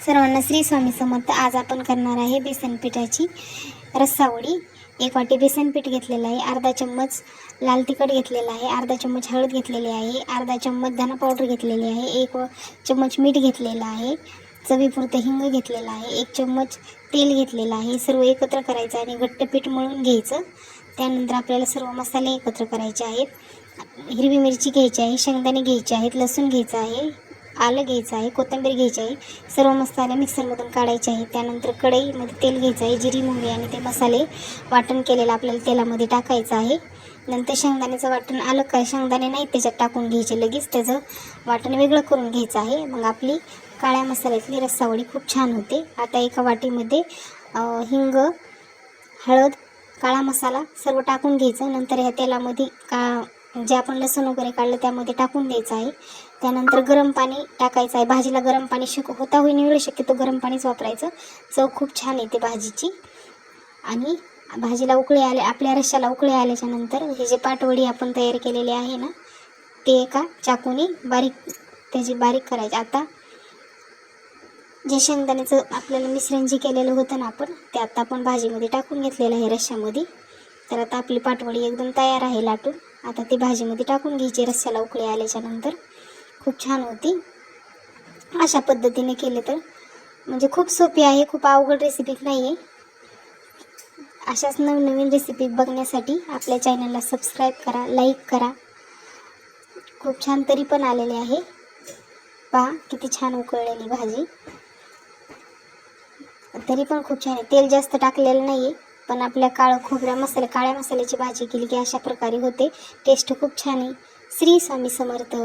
सर्वांना श्री स्वामी समर्थ। आज आपण करणार आहे बेसन पिठाची रस्सावडी। 1 वाटी बेसन पीठ घेतलेलं आहे, अर्धा चम्मच लाल तिखट घेतलेला आहे, अर्धा चम्मच हळद घेतलेली आहे, अर्धा चम्मच धना पावडर घेतलेली आहे, 1 चम्मच मीठ घेतलेलं आहे, चवीपुरतं हिंग घेतलेला आहे, 1 चम्मच तेल घेतलेलं आहे। सर्व एकत्र करायचं आणि घट्ट पीठ मळून घ्यायचं। त्यानंतर आपल्याला सर्व मसाले एकत्र करायचे आहेत। हिरवी मिरची घ्यायची आहे, शेंगदाणे घ्यायचे आहेत, लसूण घ्यायचं आहे, आलं घ्यायचं आहे, कोथिंबीर घ्यायची आहे। सर्व मसाले मिक्सरमधून काढायचे आहेत। त्यानंतर कढईमध्ये तेल घ्यायचं आहे, जिरी मोहरी आणि ते मसाले वाटण केलेलं आपल्याला तेलामध्ये टाकायचं आहे। नंतर शेंगदाण्याचं वाटण आलं का शेंगदाणे नाही त्याच्यात टाकून घ्यायचे, लगेच त्याचं वाटण वेगळं करून घ्यायचं आहे। मग आपली काळ्या मसाल्यातली रस्सावडी खूप छान होते। आता एका वाटीमध्ये हिंग, हळद, काळा मसाला सर्व टाकून घ्यायचं। नंतर ह्या तेलामध्ये जे आपण लसूण वगैरे काढलं त्यामध्ये टाकून द्यायचं आहे। त्यानंतर गरम पाणी टाकायचं आहे। भाजीला गरम पाणी होता होईन एवढं शक्यतो गरम पाणीच वापरायचं, चव खूप छान येते भाजीची। आणि भाजीला उकळी आले, आपल्या रश्श्याला उकळी आल्याच्या नंतर हे जे पाटवडी आपण तयार केलेली आहे ना, ते एका चाकूने बारीक करायचे। आता जे शेंगदाण्याचं आपल्याला मिश्रण जे केलेलं होतं ना आपण, ते आता आपण भाजीमध्ये टाकून घेतलेलं आहे रश्श्यामध्ये। तर आता आपली पाटवडी एकदम तयार आहे लाटून। आता ती भाजीमध्ये टाकून घ्यायची रस्स्याला उकळी आल्याच्या नंतर। खूप छान होती। अशा पद्धतीने केले तर म्हणजे खूप सोपी आहे, खूप अवघड रेसिपी नाही आहे। अशाच नवनवीन रेसिपी बघण्यासाठी आपल्या चॅनलला सबस्क्राईब करा, लाईक करा। खूप छान तरी पण आलेले आहे, पहा किती छान उकळलेली भाजी, तरी पण खूप छान आहे। तेल जास्त टाकलेलं नाही आहे, पण आपल्या काळ्या मसाल्याची भाजी केली की अशा प्रकारे होते। टेस्ट खूप छान आहे। श्री स्वामी समर्थ।